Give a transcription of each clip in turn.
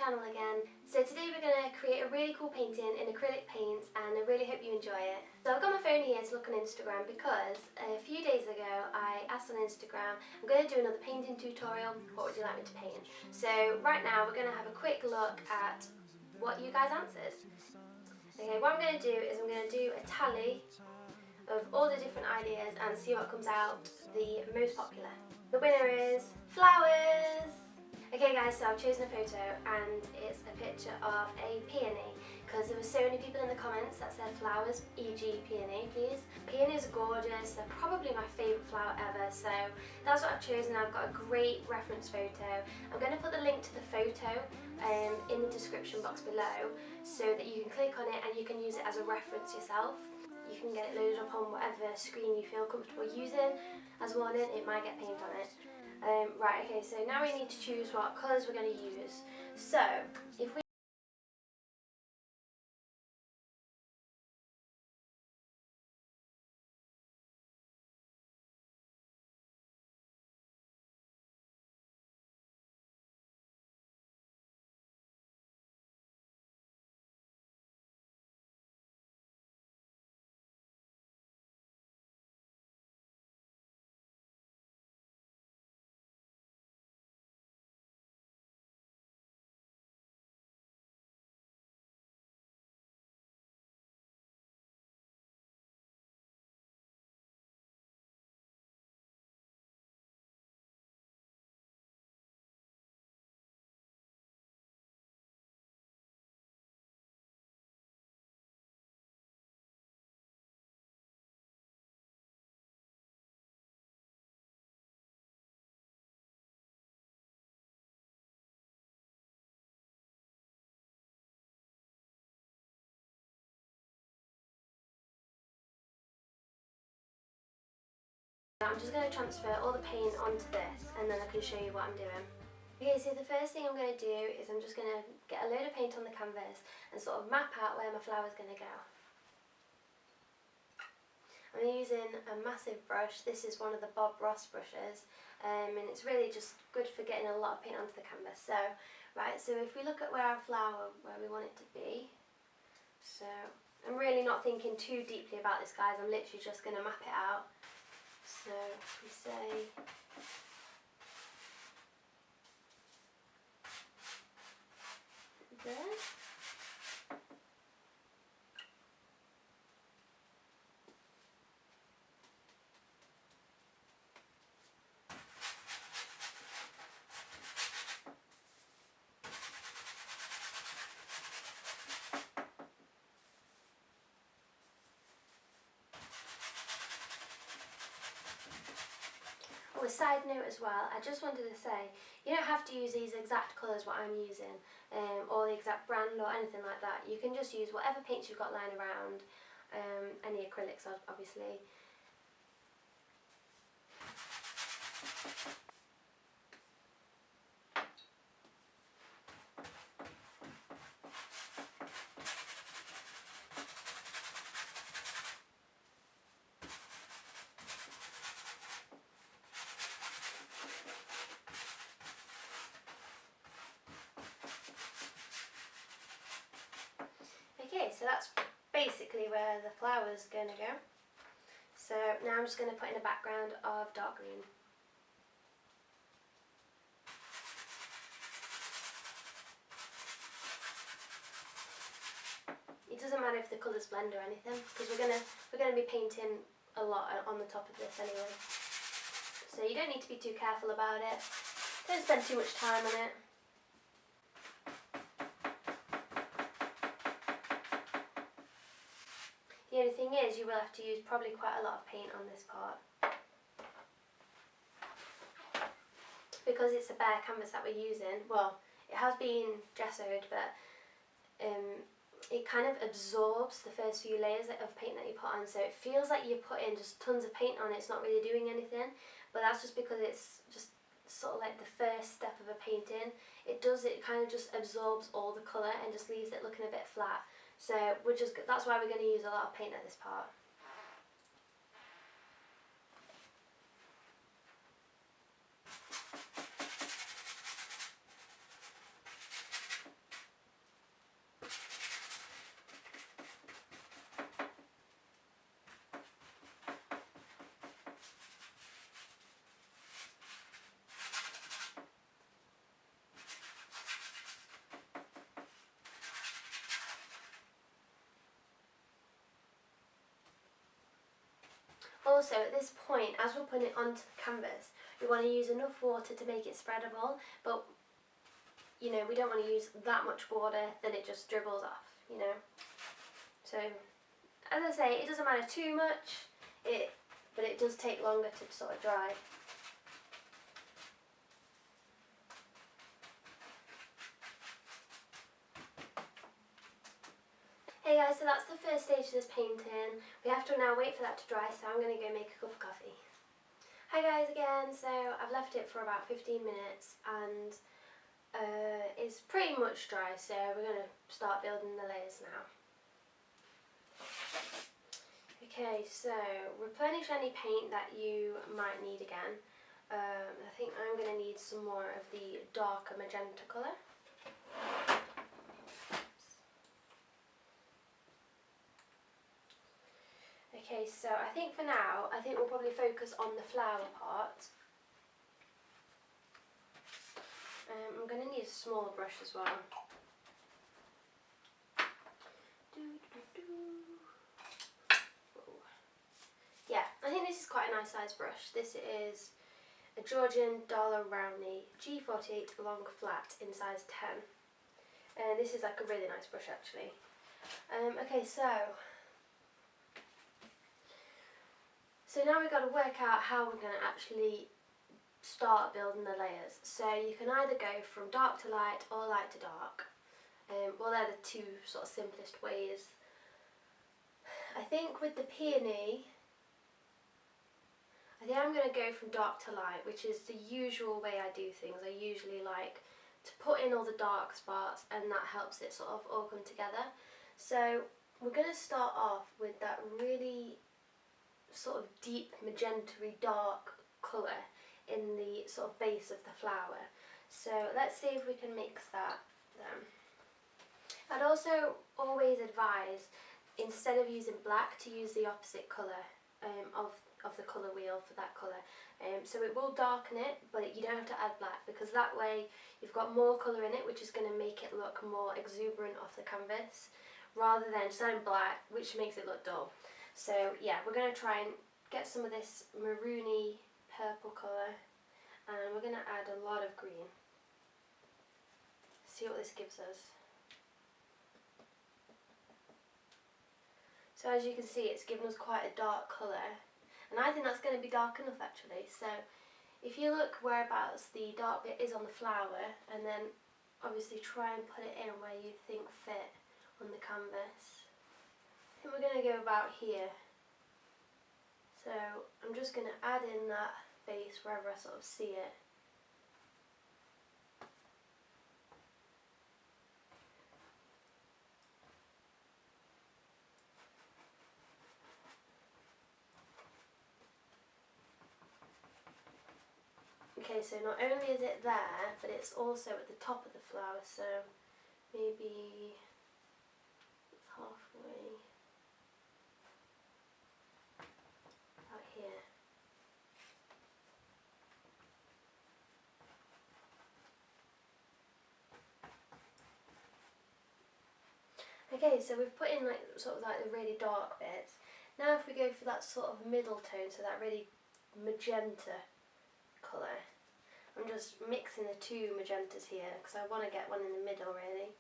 channel again. So today we're going to create a really cool painting in acrylic paints and I really hope you enjoy it. So I've got my phone here to look on Instagram because a few days ago I asked on Instagram, I'm going to do another painting tutorial, what would you like me to paint? So right now we're going to have a quick look at what you guys answered. Okay, what I'm going to do is I'm going to do a tally of all the different ideas and see what comes out the most popular. The winner is flowers! Okay guys, so I've chosen a photo and it's a picture of a peony because there were so many people in the comments that said flowers, e.g. peony please. Peonies are gorgeous, they're probably my favourite flower ever, so that's what I've chosen. I've got a great reference photo. I'm going to put the link to the photo in the description box below so that you can click on it and you can use it as a reference yourself. You can get it loaded up on whatever screen you feel comfortable using. As warning, it might get paint on it. Right, okay, so now we need to choose what colours we're going to use. So, if we I'm just going to transfer all the paint onto this and then I can show you what I'm doing. Okay, so the first thing I'm going to do is I'm just going to get a load of paint on the canvas and sort of map out where my flower's going to go. I'm using a massive brush. This is one of the Bob Ross brushes and it's really just good for getting a lot of paint onto the canvas. So, right, so if we look at where our flower, where we want it to be, so I'm really not thinking too deeply about this guys, I'm literally just going to map it out. So if we say there. Oh, a side note as well, I just wanted to say, you don't have to use these exact colours what I'm using, or the exact brand or anything like that. You can just use whatever paints you've got lying around, any acrylics obviously. Okay, so that's basically where the flower's going to go. So now I'm just going to put in a background of dark green. It doesn't matter if the colours blend or anything because we're gonna be painting a lot on the top of this anyway. So you don't need to be too careful about it. Don't spend too much time on it. The only thing is you will have to use probably quite a lot of paint on this part. Because it's a bare canvas that we're using, well, it has been gessoed, but it kind of absorbs the first few layers of paint that you put on, so it feels like you're putting just tons of paint on, it's not really doing anything, but that's just because it's just sort of like the first step of a painting. It kind of just absorbs all the colour and just leaves it looking a bit flat. So that's why we're going to use a lot of paint at this part. also at this point, as we're putting it onto the canvas, we want to use enough water to make it spreadable, but you know, we don't want to use that much water that it just dribbles off, you know. So, as I say, it doesn't matter too much, but it does take longer to sort of dry. Hey guys, so that's the first stage of this painting. We have to now wait for that to dry, so I'm going to go make a cup of coffee. Hi guys again, so I've left it for about 15 minutes and it's pretty much dry, so we're going to start building the layers now. Okay, so replenish any paint that you might need again. I think I'm going to need some more of the darker magenta colour. Okay, so I think for now, we'll probably focus on the flower part. I'm going to need a smaller brush as well. Yeah, I think this is quite a nice size brush. This is a Georgian Dollar Rowney G48 long flat in size 10. And this is like a really nice brush actually. Okay, so now we've got to work out how we're going to actually start building the layers. So you can either go from dark to light or light to dark. Well, they're the two sort of simplest ways. I think with the Peony, I'm going to go from dark to light, which is the usual way I do things. I usually like to put in all the dark spots and that helps it sort of all come together. So we're going to start off with that really sort of deep magenta-y dark colour in the sort of base of the flower. So let's see if we can mix that then. I'd also always advise, instead of using black, to use the opposite colour of the colour wheel for that colour. So it will darken it, but you don't have to add black, because that way you've got more colour in it, which is going to make it look more exuberant off the canvas, rather than just adding black, which makes it look dull. So yeah, we're going to try and get some of this maroony purple colour, and we're going to add a lot of green. See what this gives us. So as you can see, it's given us quite a dark colour, and I think that's going to be dark enough actually. So if you look whereabouts the dark bit is on the flower, and then obviously try and put it in where you think fit on the canvas. I think we're going to go about here. So I'm just going to add in that base wherever I sort of see it. Okay, so not only is it there, but it's also at the top of the flower, so maybe it's halfway out here. Okay, so we've put in like sort of like the really dark bits. Now if we go for that sort of middle tone, so that really magenta colour, I'm just mixing the two magentas here because I want to get one in the middle really.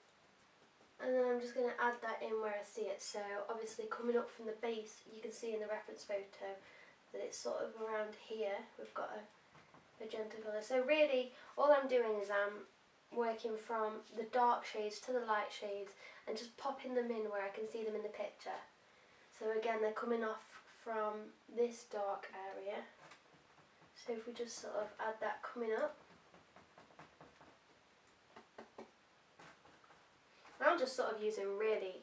And then I'm just going to add that in where I see it. So obviously coming up from the base, you can see in the reference photo that it's sort of around here. We've got a magenta colour. So really all I'm doing is I'm working from the dark shades to the light shades and just popping them in where I can see them in the picture. So again, they're coming off from this dark area. So if we just sort of add that coming up. I'm just sort of using really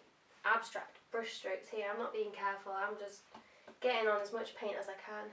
abstract brush strokes here. I'm not being careful, I'm just getting on as much paint as I can.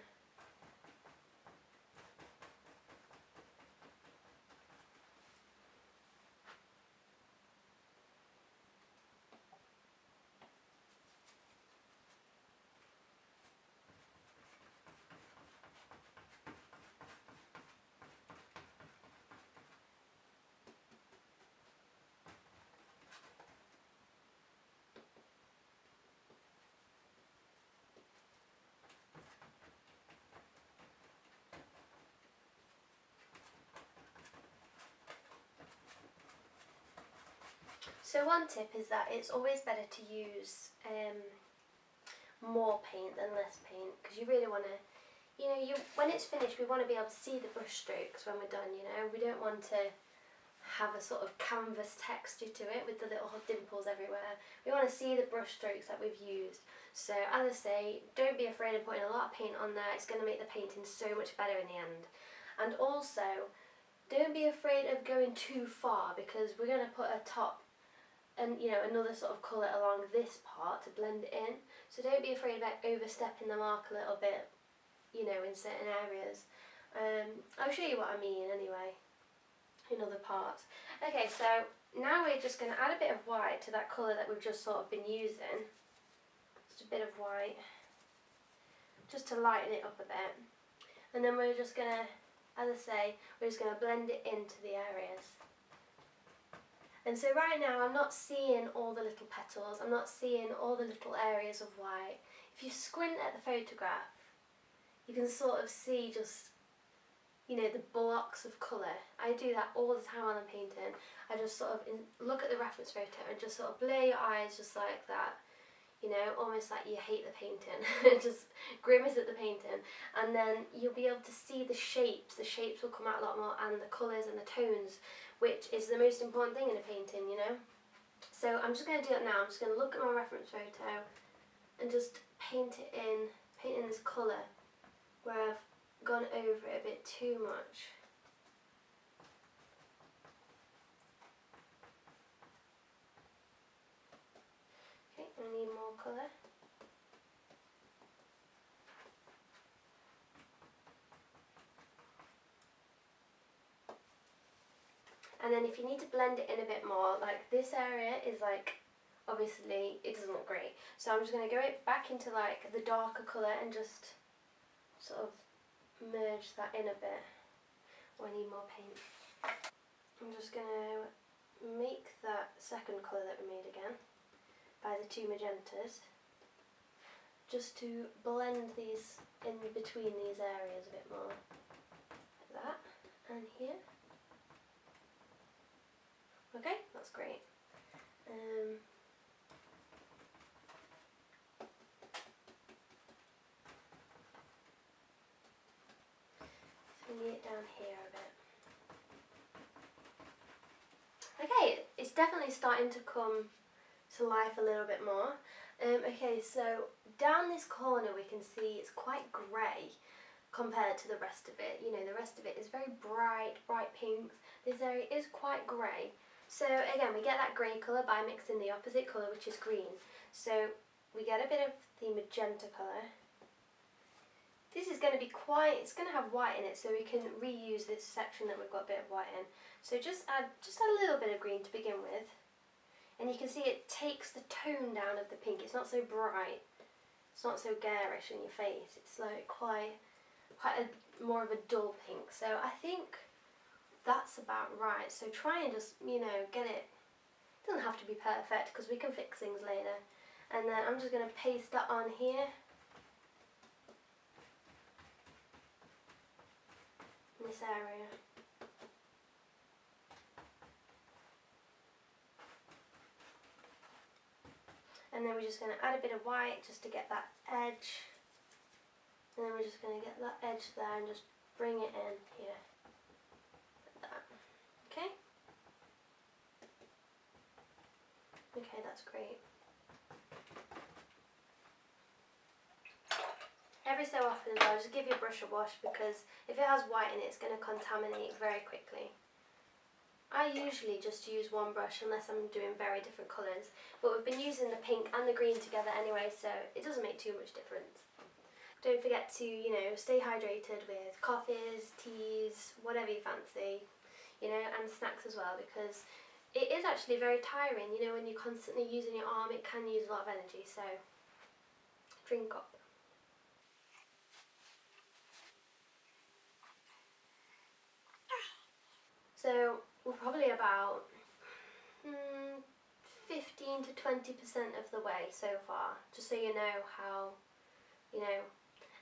So one tip is that it's always better to use more paint than less paint, because you really want to, when it's finished, we want to be able to see the brush strokes when we're done. We don't want to have a sort of canvas texture to it with the little dimples everywhere. We want to see the brush strokes that we've used. So as I say, don't be afraid of putting a lot of paint on there. It's going to make the painting so much better in the end. And also, don't be afraid of going too far, because we're going to put a top and another sort of colour along this part to blend it in. So don't be afraid about overstepping the mark a little bit, in certain areas. I'll show you what I mean anyway in other parts. Okay, so now we're just going to add a bit of white to that colour that we've just sort of been using. Just a bit of white, just to lighten it up a bit. And then we're just going to, as I say, we're just going to blend it into the areas. And so right now I'm not seeing all the little petals, I'm not seeing all the little areas of white. If you squint at the photograph, you can sort of see just, the blocks of colour. I do that all the time when I'm painting. I just sort of look at the reference photo and just sort of blur your eyes just like that. Almost like you hate the painting. Just grimace at the painting. And then you'll be able to see the shapes. The shapes will come out a lot more, and the colours and the tones, which is the most important thing in a painting, So I'm just going to do it now. I'm just going to look at my reference photo and just paint in this colour where I've gone over it a bit too much. Okay, I need more colour. And then if you need to blend it in a bit more, like this area is like, obviously it doesn't look great. So I'm just going to go back into like the darker colour and just sort of merge that in a bit. Oh, I need more paint. I'm just going to make that second colour that we made again by the two magentas, just to blend these in between these areas a bit more, like that, and here. Okay, that's great. So we need it down here a bit. Okay, it's definitely starting to come to life a little bit more. Okay, so down this corner we can see it's quite grey compared to the rest of it. The rest of it is very bright pinks. This area is quite grey. So again, we get that grey colour by mixing the opposite colour, which is green. So we get a bit of the magenta colour. This is going to be it's going to have white in it, so we can reuse this section that we've got a bit of white in. So just add a little bit of green to begin with. And you can see it takes the tone down of the pink. It's not so bright. It's not so garish in your face. It's like quite more of a dull pink. So I think that's about right. So try and just, get it. It doesn't have to be perfect, because we can fix things later. And then I'm just going to paste that on here. In this area. And then we're just going to add a bit of white just to get that edge. And then we're just going to get that edge there and just bring it in here. Like that. Okay? Okay, that's great. Every so often as well, just give your brush a wash, because if it has white in it, it's going to contaminate very quickly. I usually just use one brush unless I'm doing very different colours, but we've been using the pink and the green together anyway, so it doesn't make too much difference. Don't forget to, stay hydrated with coffees, teas, whatever you fancy, and snacks as well, because it is actually very tiring, when you're constantly using your arm, it can use a lot of energy, so drink up. So we're probably about 15 to 20% of the way so far, just so you know how,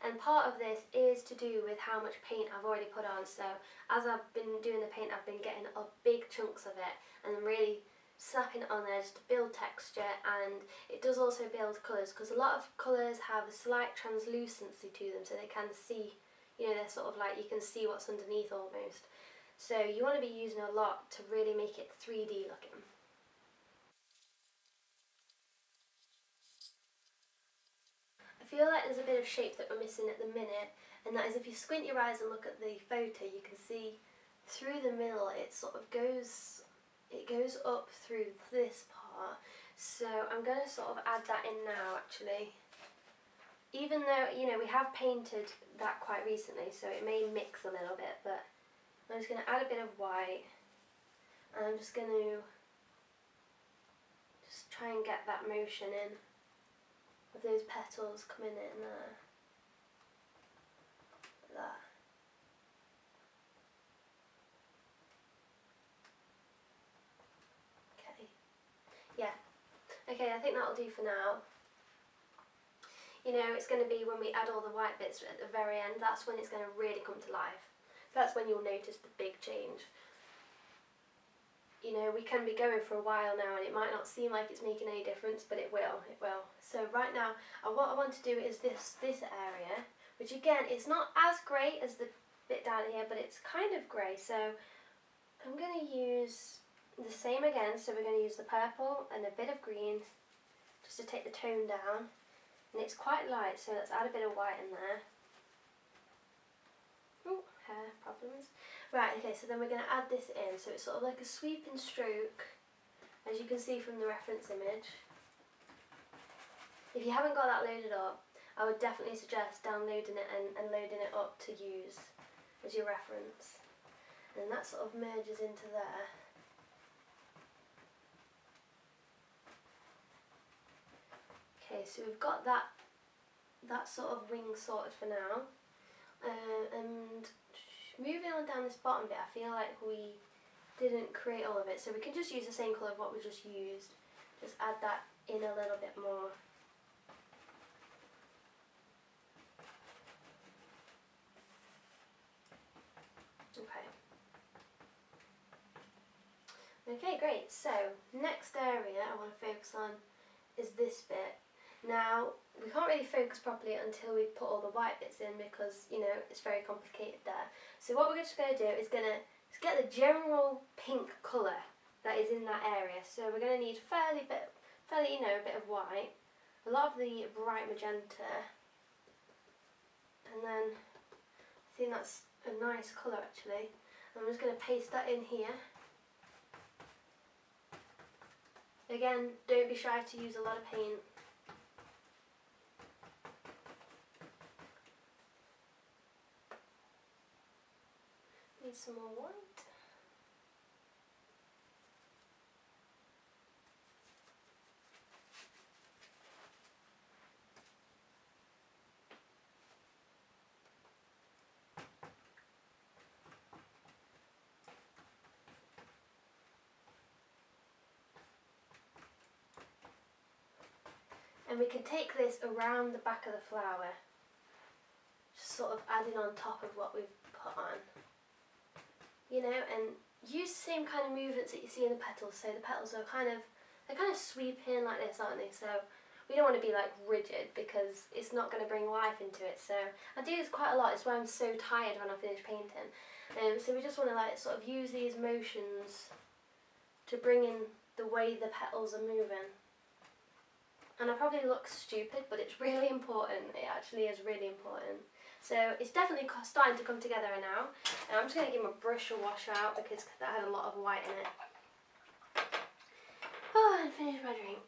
and part of this is to do with how much paint I've already put on. So as I've been doing the paint, I've been getting up big chunks of it and really slapping it on there just to build texture, and it does also build colours, because a lot of colours have a slight translucency to them, so they can see, you know, they're sort of like, you can see what's underneath almost. So you want to be using a lot to really make it 3D looking. I feel like there's a bit of shape that we're missing at the minute, and that is if you squint your eyes and look at the photo, you can see through the middle it sort of goes up through this part. So I'm going to sort of add that in now actually. Even though, you know, we have painted that quite recently, so it may mix a little bit, but I'm just going to add a bit of white, and I'm just going to just try and get that motion in of those petals coming in there. Like that. Okay. Yeah. Okay, I think that'll do for now. You know, it's going to be when we add all the white bits at the very end, that's when it's going to really come to life. That's when you'll notice the big change. You know, we can be going for a while now and it might not seem like it's making any difference, but it will. So right now, what I want to do is this area, which again, it's not as grey as the bit down here, but it's kind of grey. So I'm going to use the same again, so we're going to use the purple and a bit of green, just to take the tone down. And it's quite light, so let's add a bit of white in there. Oh, hair problems. Right, okay, so then we're going to add this in, so it's sort of like a sweeping stroke, as you can see from the reference image. If you haven't got that loaded up, I would definitely suggest downloading it and loading it up to use as your reference. And that sort of merges into there. Okay, so we've got that sort of wing sorted for now. And moving on down this bottom bit, I feel like we didn't create all of it, so we can just use the same colour of what we just used. Just add that in a little bit more. Okay, great. So next area I want to focus on is this bit. Now, we can't really focus properly until we put all the white bits in, because, you know, it's very complicated there. So what we're just going to do is get the general pink colour that is in that area. So we're going to need fairly, you know, a bit of white, a lot of the bright magenta, and then I think that's a nice colour actually. I'm just going to paste that in here. Again, don't be shy to use a lot of paint. Need some more white. And we can take this around the back of the flower, just sort of adding on top of what we've put on. You know, and use the same kind of movements that you see in the petals. So the petals are kind of sweeping like this, aren't they? So we don't want to be like rigid, because it's not going to bring life into it. So I do this quite a lot. It's why I'm so tired when I finish painting. So we just want to like sort of use these motions to bring in the way the petals are moving. And I probably look stupid, but it's really important. It actually is really important. So it's definitely starting to come together now. And I'm just going to give my brush a wash out, because that had a lot of white in it. Oh, and finish my drink.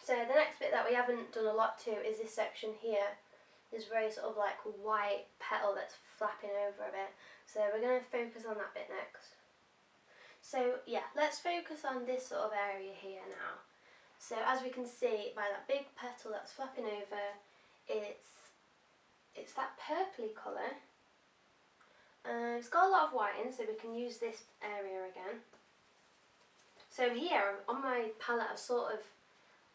So the next bit that we haven't done a lot to is this section here. This very sort of like white petal that's flapping over a bit. So we're going to focus on that bit next. So yeah, let's focus on this sort of area here now. So as we can see by that big petal that's flapping over, it's that purpley colour. It's got a lot of white in, so we can use this area again. So here on my palette I've sort of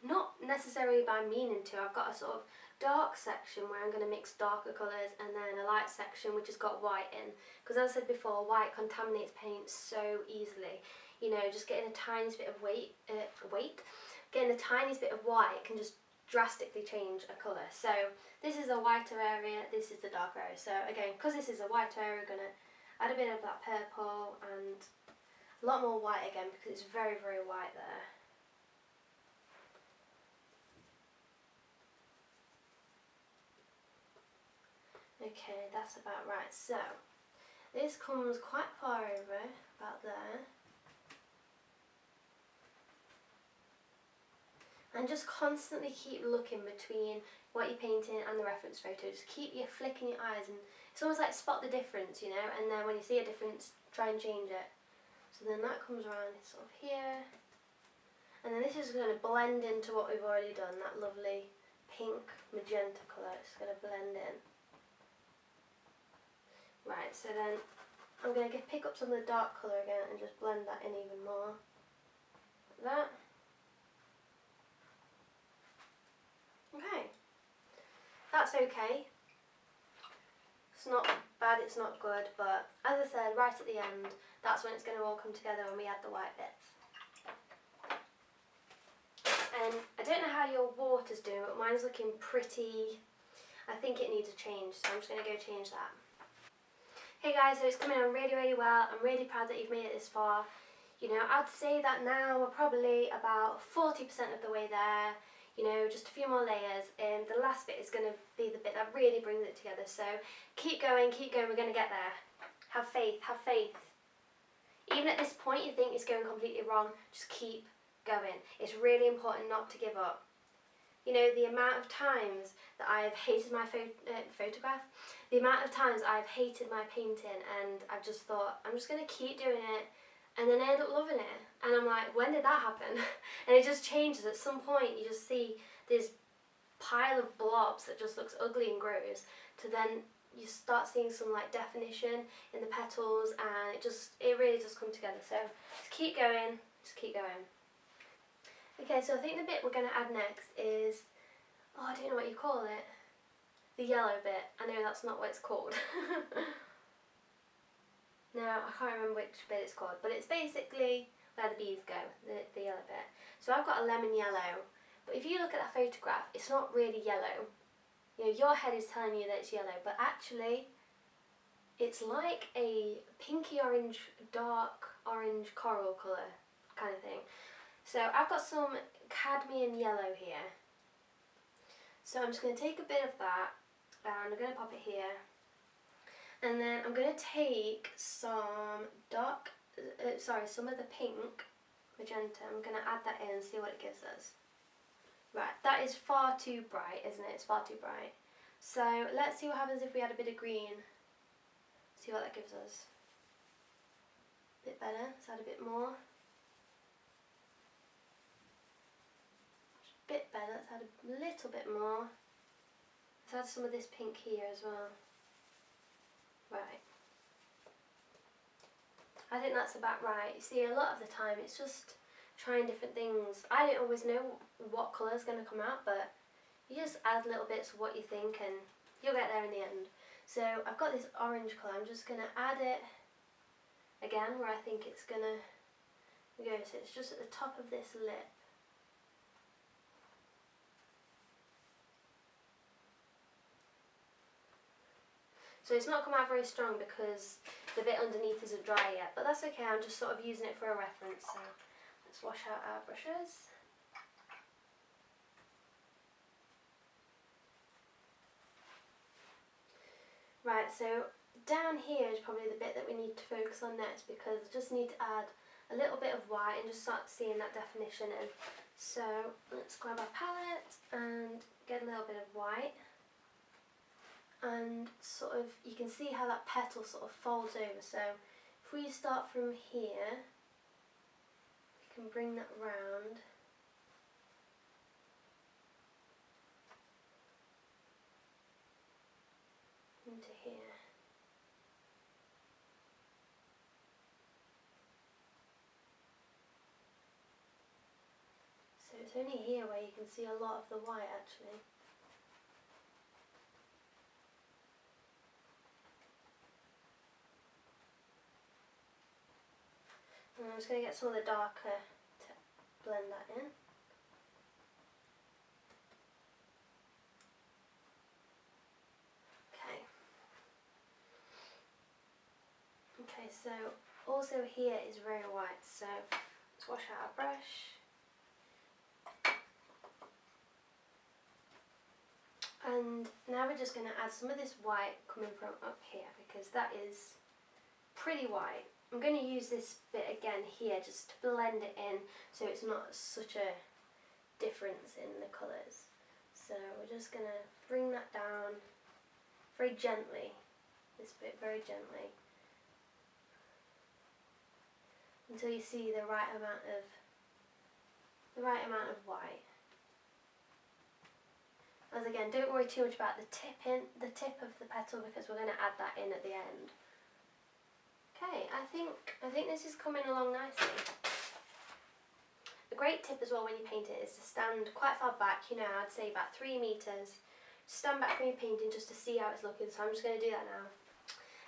not necessarily by meaning to. I've got a sort of dark section where I'm going to mix darker colours, and then a light section which has got white in, because as I said before, white contaminates paint so easily. You know, just getting a tiny bit of getting the tiniest bit of white can just drastically change a colour. So this is a whiter area, this is the darker area. So again, because this is a whiter area, I'm going to add a bit of that purple and a lot more white again, because it's very, very white there. Okay, that's about right. So this comes quite far over, about there. And just constantly keep looking between what you're painting and the reference photo. Just keep you flicking your eyes, and it's almost like spot the difference, you know, and then when you see a difference, try and change it. So then that comes around sort of here, and then this is going to blend into what we've already done, that lovely pink magenta colour. It's going to blend in. Right, so then I'm going to pick up some of the dark colour again and just blend that in even more. Like that. Okay. That's okay. It's not bad, it's not good, but as I said, right at the end, that's when it's going to all come together when we add the white bits. And I don't know how your water's doing, but mine's looking pretty. I think it needs a change, so I'm just going to go change that. Hey guys, so it's coming on really, really well. I'm really proud that you've made it this far. You know, I'd say that now we're probably about 40% of the way there. You know, just a few more layers, and the last bit is going to be the bit that really brings it together. So keep going, we're going to get there. Have faith, have faith. Even at this point you think it's going completely wrong, just keep going. It's really important not to give up. You know, the amount of times that I've hated my photograph, the amount of times I've hated my painting, and I've just thought, I'm just going to keep doing it, and then I end up loving it. And I'm like, when did that happen? And it just changes. At some point you just see this pile of blobs that just looks ugly and gross, to then you start seeing some like definition in the petals, and it really does come together. So just keep going, just keep going. Okay, so I think the bit we're going to add next is, I don't know what you call it. The yellow bit. I know that's not what it's called. No, I can't remember which bit it's called, but it's basically where the bees go, the yellow bit. So I've got a lemon yellow, but if you look at that photograph, it's not really yellow. You know, your head is telling you that it's yellow, but actually it's like a pinky orange, dark orange coral colour kind of thing. So I've got some cadmium yellow here. So I'm just going to take a bit of that, and I'm going to pop it here. And then I'm going to take some some of the pink magenta. I'm going to add that in and see what it gives us. Right, that is far too bright, isn't it? It's far too bright. So let's see what happens if we add a bit of green. See what that gives us. A bit better. Let's add a bit more. Bit better, let's add a little bit more. Let's add some of this pink here as well. Right. I think that's about right. You see, a lot of the time it's just trying different things. I don't always know what colour's going to come out, but you just add little bits of what you think and you'll get there in the end. So I've got this orange colour, I'm just going to add it again where I think it's going to go. So it's just at the top of this lip. So it's not come out very strong because the bit underneath isn't dry yet, but that's okay, I'm just sort of using it for a reference. So let's wash out our brushes. Right, so down here is probably the bit that we need to focus on next, because I just need to add a little bit of white and just start seeing that definition in. So let's grab our palette and get a little bit of white. And sort of, you can see how that petal sort of folds over. So if we start from here, we can bring that round. Into here. So It's only here where you can see a lot of the white actually. And I'm just going to get some of the darker to blend that in. Okay. Okay, so also here is very white, so let's wash out our brush. And now we're just going to add some of this white coming from up here, because that is pretty white. I'm going to use this bit again here just to blend it in so it's not such a difference in the colours. So we're just going to bring that down very gently, this bit very gently, until you see the right amount of white. As again, don't worry too much about the tip of the petal, because we're going to add that in at the end. Okay, I think this is coming along nicely. A great tip as well when you paint it is to stand quite far back, you know, I'd say about 3 meters. Stand back from your painting just to see how it's looking, so I'm just going to do that now.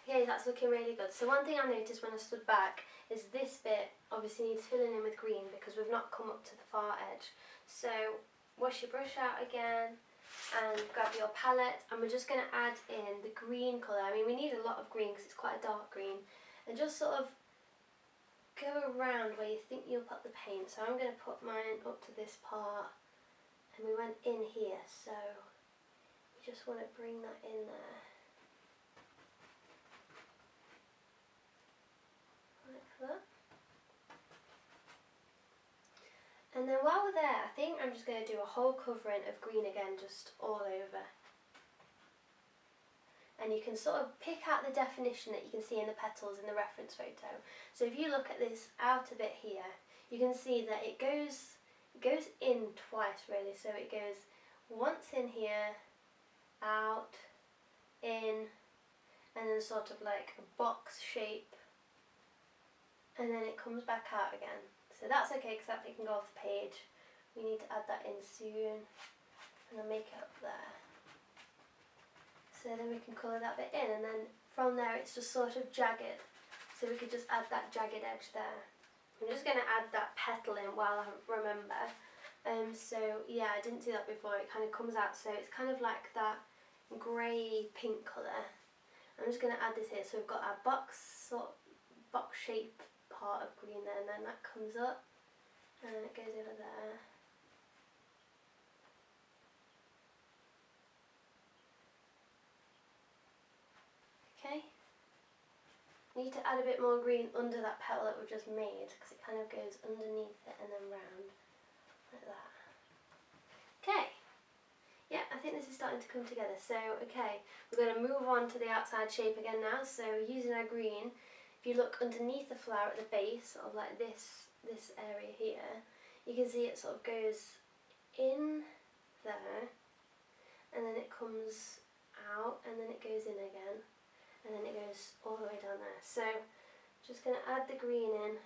Okay, that's looking really good. So one thing I noticed when I stood back is this bit obviously needs filling in with green because we've not come up to the far edge. So wash your brush out again and grab your palette, and we're just going to add in the green colour. I mean, we need a lot of green because it's quite a dark green. And just sort of go around where you think you'll put the paint. So I'm going to put mine up to this part, and we went in here, so you just want to bring that in there. Like that. And then while we're there, I think I'm just going to do a whole covering of green again, just all over. And you can sort of pick out the definition that you can see in the petals in the reference photo. So if you look at this outer bit here, you can see that it goes in twice really. So it goes once in here, out, in, and then sort of like a box shape, and then it comes back out again. So that's okay because that bit can go off the page. We need to add that in soon, and then make it up there. So then we can colour that bit in, and then from there it's just sort of jagged. So we could just add that jagged edge there. I'm just going to add that petal in while I remember. So yeah, I didn't do that before. It kind of comes out, so it's kind of like that grey pink colour. I'm just going to add this here. So we've got our box shape part of green there, and then that comes up, and then it goes over there. Okay, we need to add a bit more green under that petal that we've just made, because it kind of goes underneath it and then round, like that. Okay, yeah, I think this is starting to come together. So, okay, we're going to move on to the outside shape again now. So using our green, if you look underneath the flower at the base, sort of like this area here, you can see it sort of goes in there, and then it comes out, and then it goes in again. And then it goes all the way down there. So just going to add the green in.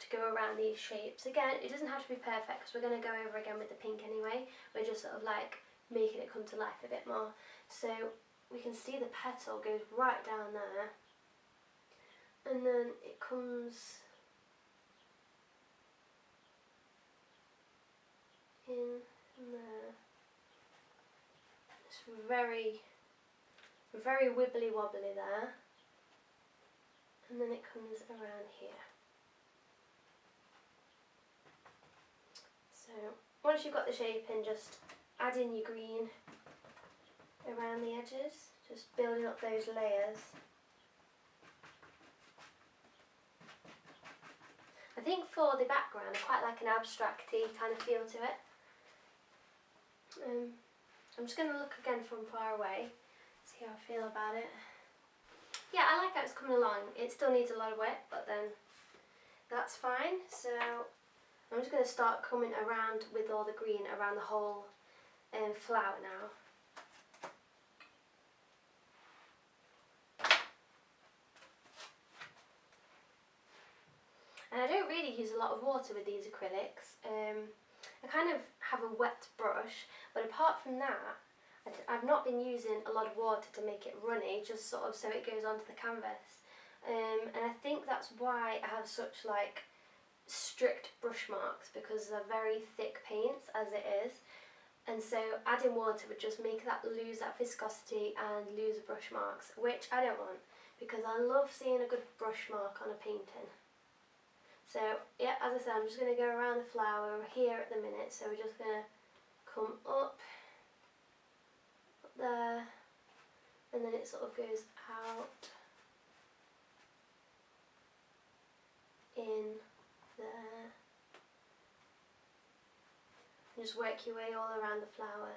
To go around these shapes. Again, it doesn't have to be perfect because we're going to go over again with the pink anyway. We're just sort of like making it come to life a bit more. So we can see the petal goes right down there. And then it comes in there. Very, very wibbly wobbly there, and then it comes around here. So once you've got the shape in, just add in your green around the edges, just building up those layers. I think for the background I quite like an abstract-y kind of feel to it. I'm just going to look again from far away, see how I feel about it. Yeah, I like how it's coming along. It still needs a lot of wet, but then that's fine. So I'm just going to start coming around with all the green around the whole flower now. And I don't really use a lot of water with these acrylics. I kind of have a wet brush, but apart from that, I've not been using a lot of water to make it runny, just sort of so it goes onto the canvas. And I think that's why I have such like strict brush marks, because they're very thick paints as it is. And so adding water would just make that lose that viscosity and lose the brush marks, which I don't want, because I love seeing a good brush mark on a painting. So yeah, as I said, I'm just going to go around the flower here at the minute. So we're just going to come up there, and then it sort of goes out, in there, and just work your way all around the flower.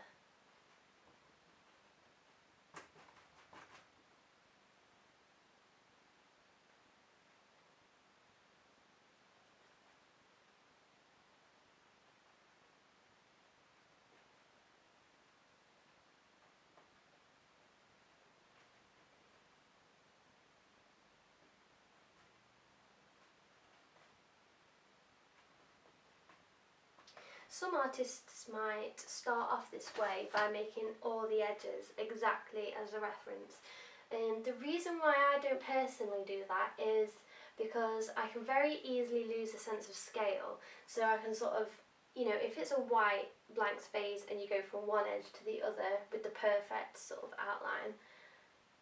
Some artists might start off this way by making all the edges exactly as a reference. The reason why I don't personally do that is because I can very easily lose a sense of scale. So I can sort of, you know, if it's a white blank space and you go from one edge to the other with the perfect sort of outline,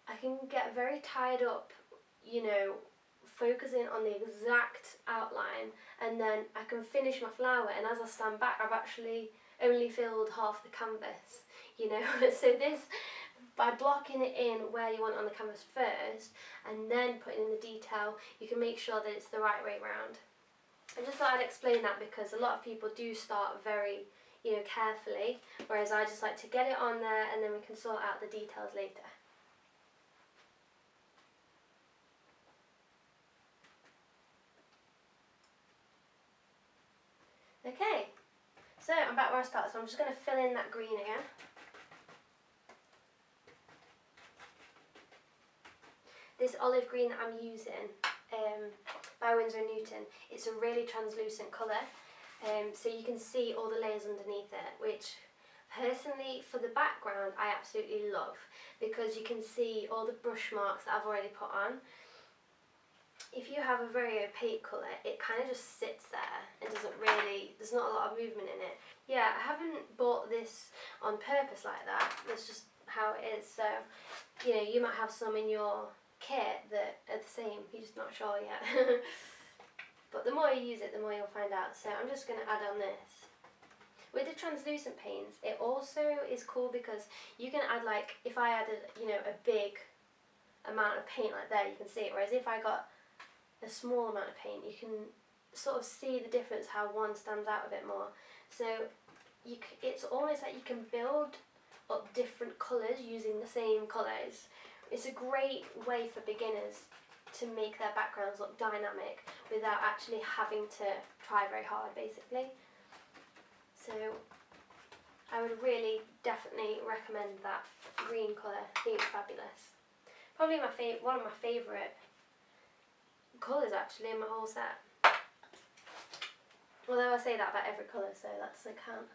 I can get very tied up, you know, focusing on the exact outline, and then I can finish my flower, and as I stand back I've actually only filled half the canvas, you know. So this, by blocking it in where you want on the canvas first and then putting in the detail, you can make sure that it's the right way round. I just thought I'd explain that because a lot of people do start very, you know, carefully, whereas I just like to get it on there and then we can sort out the details later. Okay, so I'm back where I started, so I'm just going to fill in that green again. This olive green that I'm using by Winsor & Newton, it's a really translucent colour, so you can see all the layers underneath it, which personally for the background I absolutely love, because you can see all the brush marks that I've already put on. If you have a very opaque colour, it kind of just sits there and doesn't really, there's not a lot of movement in it. Yeah, I haven't bought this on purpose like that, that's just how it is. So, you know, you might have some in your kit that are the same, you're just not sure yet. But the more you use it, the more you'll find out. So I'm just going to add on this. With the translucent paints, it also is cool because you can add, like, if I added, you know, a big amount of paint like there, you can see it. Whereas if I got a small amount of paint, you can sort of see the difference, how one stands out a bit more. So it's almost like you can build up different colours using the same colours. It's a great way for beginners to make their backgrounds look dynamic without actually having to try very hard, basically. So I would really definitely recommend that green colour. I think it's fabulous. Probably one of my favourite colours actually in my whole set. Although I say that about every colour, so that doesn't count.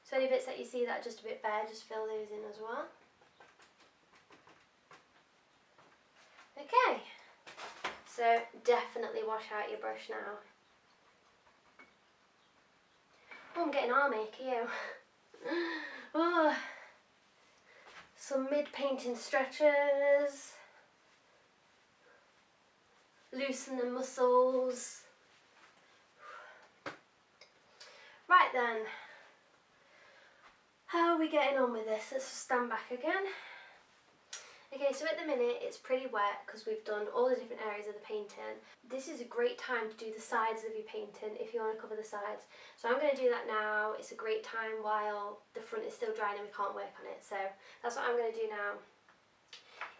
So any bits that you see that are just a bit bare, just fill those in as well. Okay, so definitely wash out your brush now. Oh, I'm getting arm ache here. Oh, some mid-painting stretches. Loosen the muscles. Right then, how are we getting on with this? Let's just stand back again. Okay, so at the minute it's pretty wet because we've done all the different areas of the painting. This is a great time to do the sides of your painting if you want to cover the sides. So I'm going to do that now. It's a great time while the front is still drying and we can't work on it. So that's what I'm going to do now.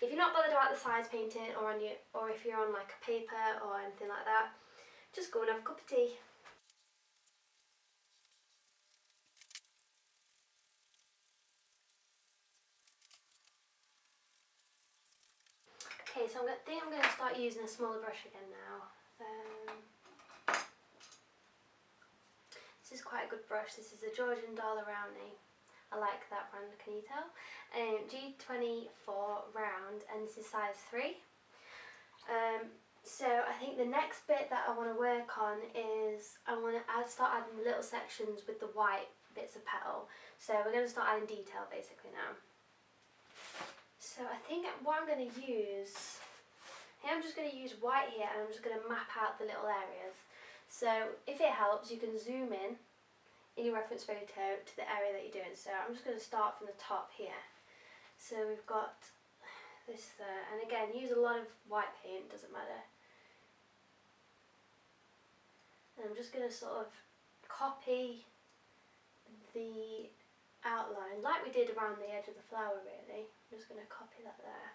If you're not bothered about the size painting, or if you're on like a paper or anything like that, just go and have a cup of tea. Okay, so I think I'm going to start using a smaller brush again now. This is quite a good brush. This is a Georgian Dollar Roundie. I like that brand, can you tell? G24 round, and this is size 3. So I think the next bit that I want to work on is I want to start adding little sections with the white bits of petal. So we're going to start adding detail basically now. So I think what I'm going to use, I'm just going to use white here, and I'm just going to map out the little areas. So if it helps, you can zoom in your reference photo to the area that you're doing. So I'm just going to start from the top here. So we've got this there, and again, use a lot of white paint, doesn't matter. And I'm just going to sort of copy the outline like we did around the edge of the flower really. I'm just going to copy that there.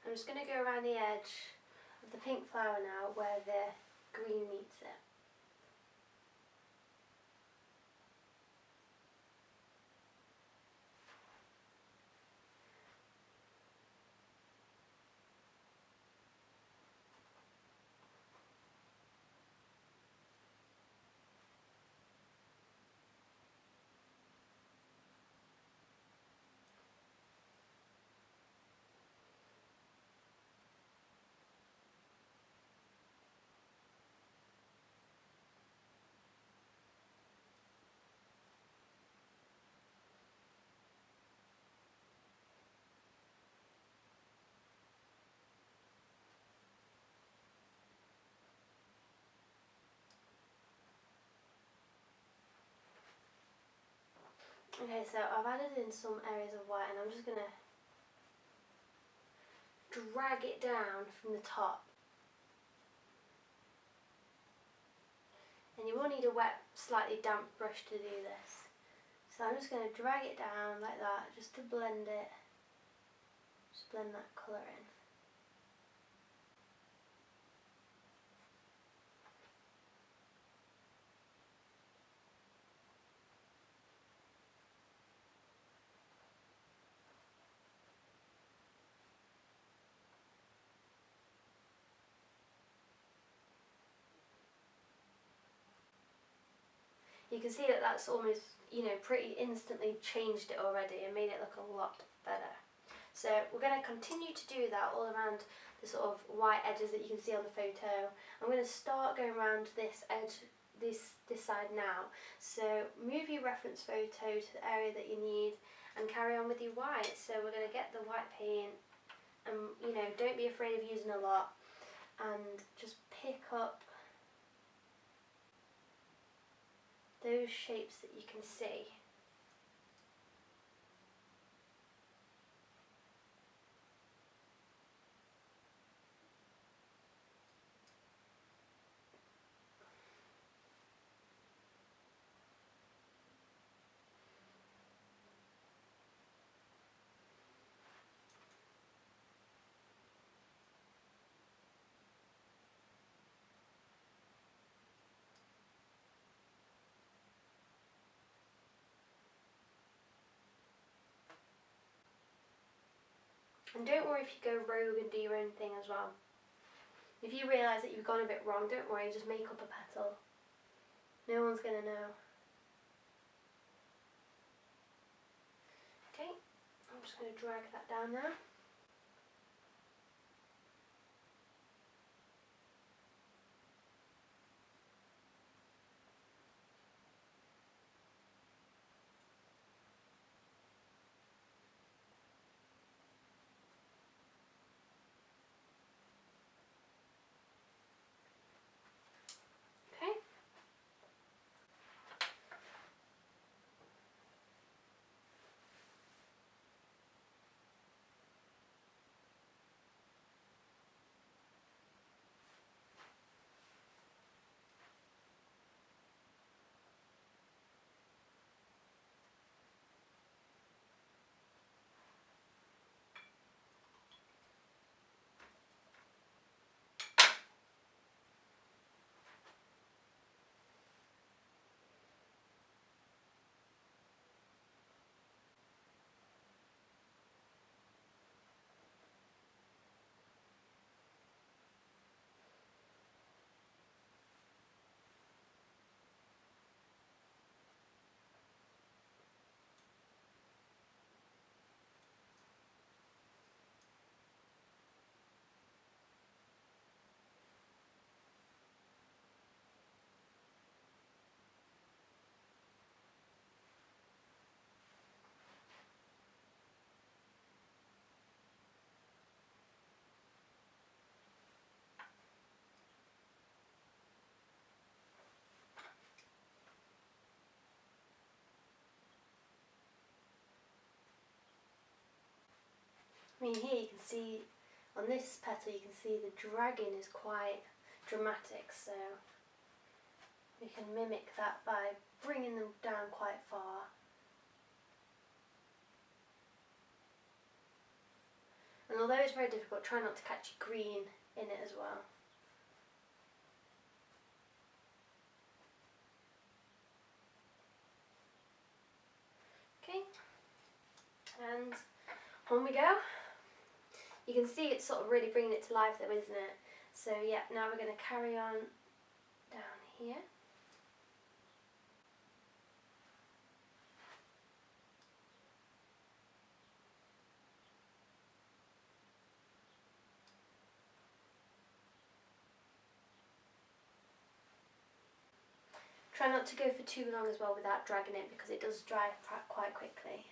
I'm just going to go around the edge of the pink flower now where the green meets it. Okay, so I've added in some areas of white, and I'm just going to drag it down from the top. And you will need a wet, slightly damp brush to do this. So I'm just going to drag it down like that, just to blend it, just blend that colour in. You can see that that's almost, pretty instantly changed it already and made it look a lot better. So we're going to continue to do that all around the sort of white edges that you can see on the photo. I'm going to start going around this edge, this side now. So move your reference photo to the area that you need and carry on with your white. So we're going to get the white paint, and don't be afraid of using a lot, and just pick up those shapes that you can see. And don't worry if you go rogue and do your own thing as well. If you realise that you've gone a bit wrong, don't worry, just make up a petal. No one's going to know. Okay, I'm just going to drag that down now. Okay, mean, here you can see, on this petal you can see the dragging is quite dramatic, so we can mimic that by bringing them down quite far. And although it's very difficult, try not to catch green in it as well. Okay, and on we go. You can see it's sort of really bringing it to life though, isn't it? So yeah, now we're going to carry on down here. Try not to go for too long as well without dragging it, because it does dry quite quickly.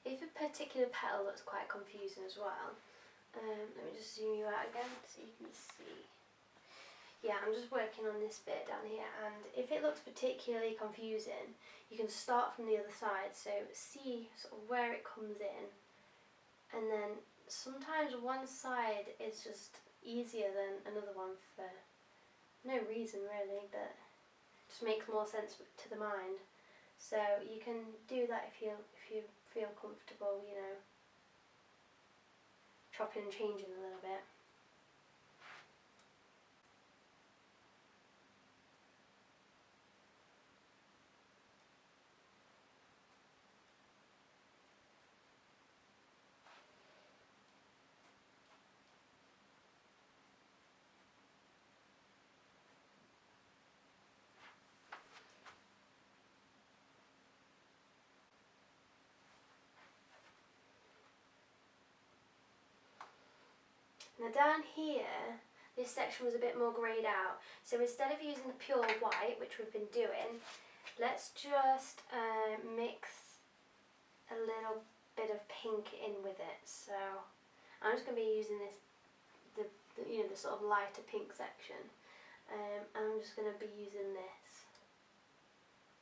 If a particular petal looks quite confusing as well, let me just zoom you out again so you can see. Yeah, I'm just working on this bit down here, and if it looks particularly confusing, you can start from the other side, so see sort of where it comes in, and then sometimes one side is just easier than another one for no reason really, but just makes more sense to the mind. So you can do that if you feel comfortable, you know, chopping and changing a little bit. Now down here, this section was a bit more greyed out, so instead of using the pure white, which we've been doing, let's just mix a little bit of pink in with it. So I'm just going to be using this, the sort of lighter pink section, and I'm just going to be using this.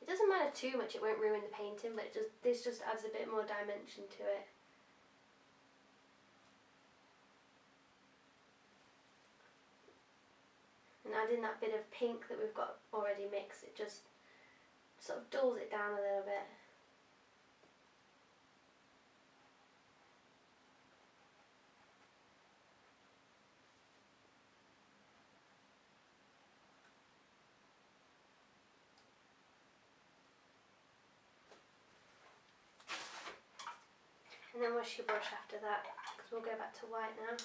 It doesn't matter too much, it won't ruin the painting, but this just adds a bit more dimension to it. And adding that bit of pink that we've got already mixed, it just sort of dulls it down a little bit. And then wash your brush after that, because we'll go back to white now.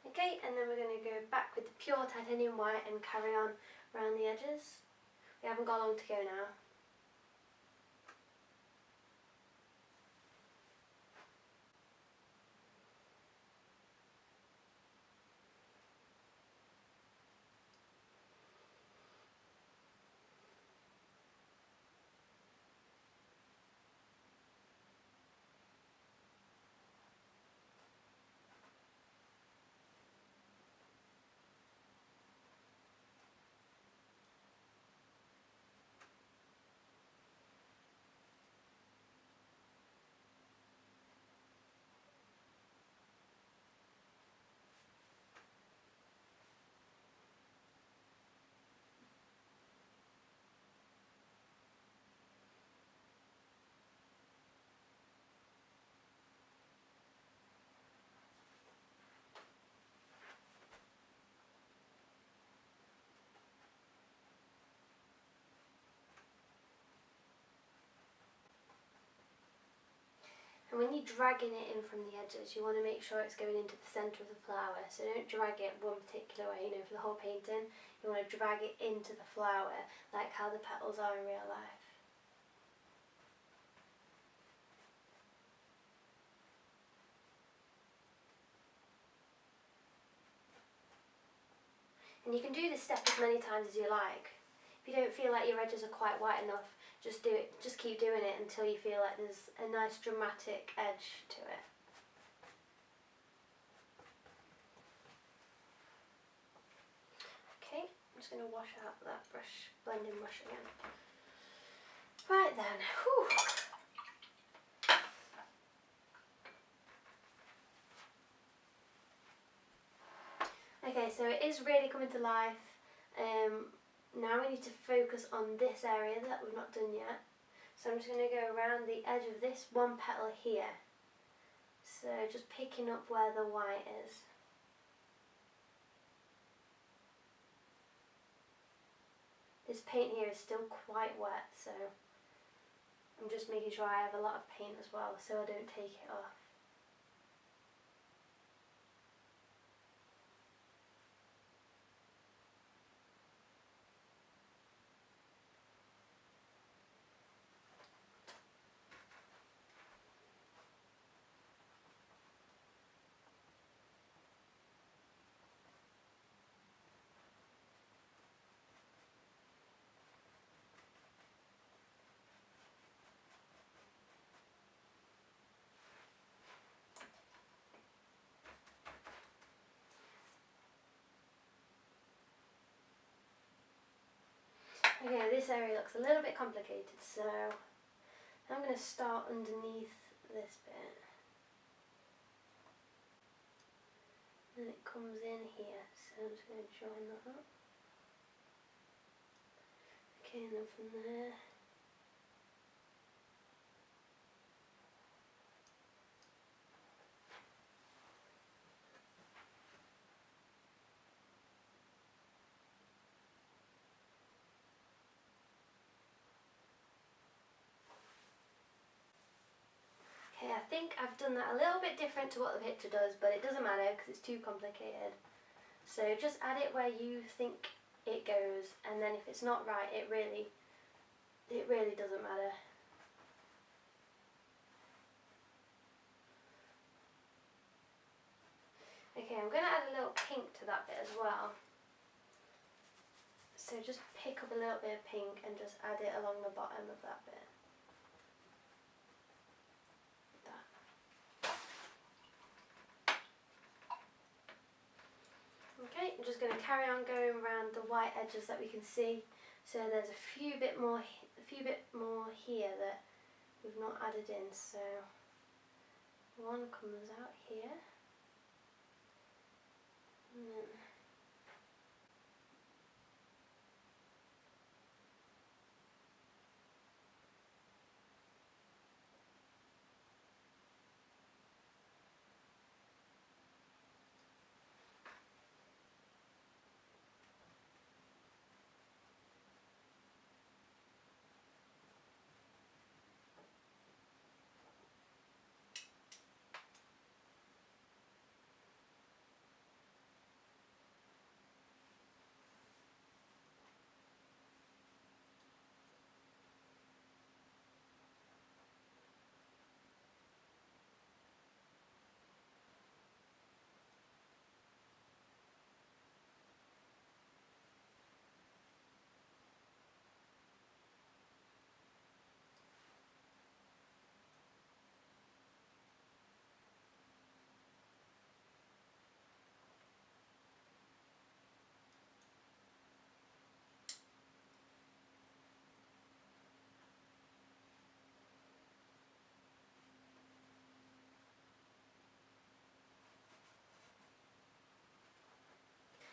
Okay, and then we're going to go back with the pure titanium white and carry on around the edges. We haven't got long to go now. And when you're dragging it in from the edges, you want to make sure it's going into the centre of the flower. So don't drag it one particular way, for the whole painting. You want to drag it into the flower, like how the petals are in real life. And you can do this step as many times as you like. If you don't feel like your edges are quite white enough, just do it. Just keep doing it until you feel like there's a nice dramatic edge to it. Okay, I'm just going to wash out that blending brush again. Right then, whew. Okay, so it is really coming to life. Now we need to focus on this area that we've not done yet. So I'm just going to go around the edge of this one petal here. So just picking up where the white is. This paint here is still quite wet, so I'm just making sure I have a lot of paint as well so I don't take it off. Okay, this area looks a little bit complicated, so I'm going to start underneath this bit. And it comes in here, so I'm just going to join that up. Okay, and then from there. Okay, I think I've done that a little bit different to what the picture does, but it doesn't matter because it's too complicated. So just add it where you think it goes, and then if it's not right, it really doesn't matter. Okay, I'm going to add a little pink to that bit as well. So just pick up a little bit of pink and just add it along the bottom of that bit. Okay, I'm just going to carry on going around the white edges that we can see. So there's a few bit more here that we've not added in. So one comes out here, and then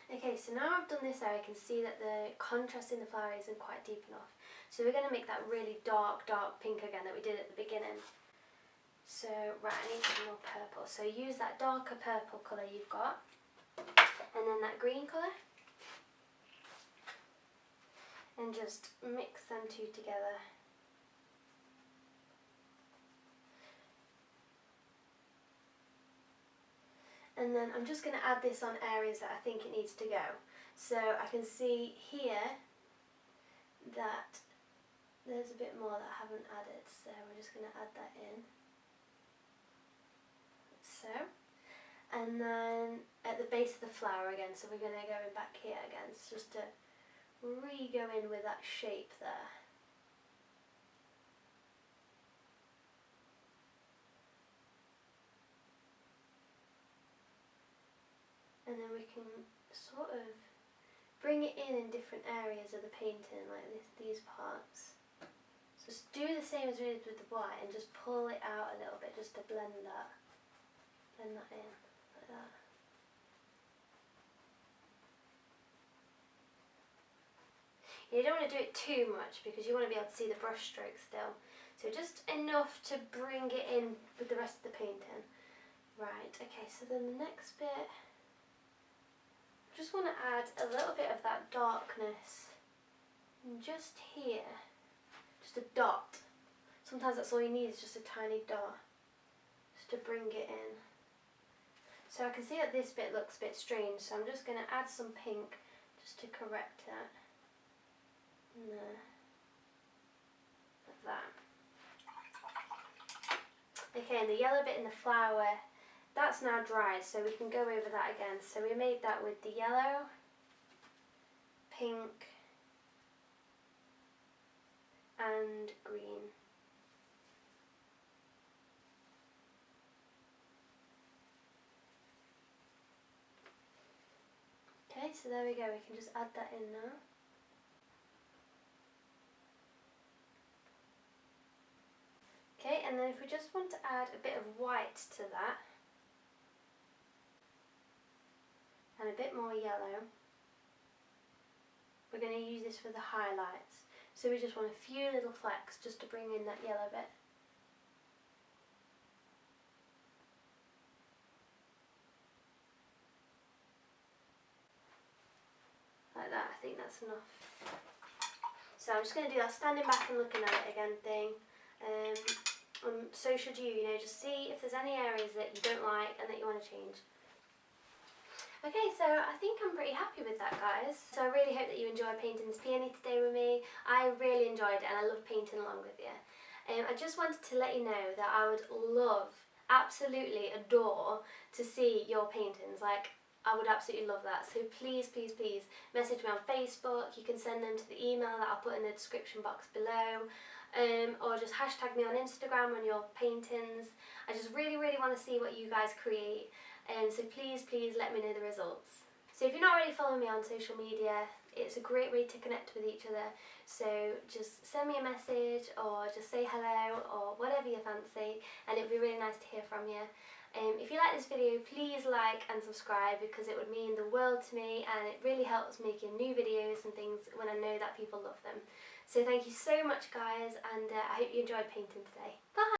okay, so now I've done this area, I can see that the contrast in the flower isn't quite deep enough. So we're going to make that really dark pink again that we did at the beginning. So, right, I need some more purple. So use that darker purple colour you've got, and then that green colour, and just mix them two together. And then I'm just going to add this on areas that I think it needs to go. So I can see here that there's a bit more that I haven't added, so we're just going to add that in. So, and then at the base of the flower again, so we're going to go in back here again, just to go in with that shape there. And then we can sort of bring it in different areas of the painting, like these parts. So just do the same as we did with the white and just pull it out a little bit just to blend that in, like that. You don't want to do it too much because you want to be able to see the brush strokes still. So just enough to bring it in with the rest of the painting. Right, okay, so then the next bit, just want to add a little bit of that darkness just here, just a dot. Sometimes that's all you need, is just a tiny dot, just to bring it in. So I can see that this bit looks a bit strange, so I'm just going to add some pink just to correct that. And there, like that. Okay, and the yellow bit in the flower, that's now dried, so we can go over that again. So we made that with the yellow, pink, and green. Okay, so there we go, we can just add that in now. Okay, and then if we just want to add a bit of white to that, and a bit more yellow, we're going to use this for the highlights. So we just want a few little flecks just to bring in that yellow bit. Like that, I think that's enough. So I'm just going to do that standing back and looking at it again thing. So should you, just see if there's any areas that you don't like and that you want to change. Okay, so I think I'm pretty happy with that, guys. So I really hope that you enjoyed painting this peony today with me. I really enjoyed it and I love painting along with you. I just wanted to let you know that I would love, absolutely adore to see your paintings. Like, I would absolutely love that. So please, please, please message me on Facebook. You can send them to the email that I'll put in the description box below. Or just hashtag me on Instagram on your paintings. I just really, really want to see what you guys create. So please, please let me know the results. So if you're not already following me on social media, it's a great way to connect with each other. So just send me a message or just say hello or whatever you fancy, and it'd be really nice to hear from you. If you like this video, please like and subscribe because it would mean the world to me, and it really helps making new videos and things when I know that people love them. So thank you so much, guys, and I hope you enjoyed painting today. Bye!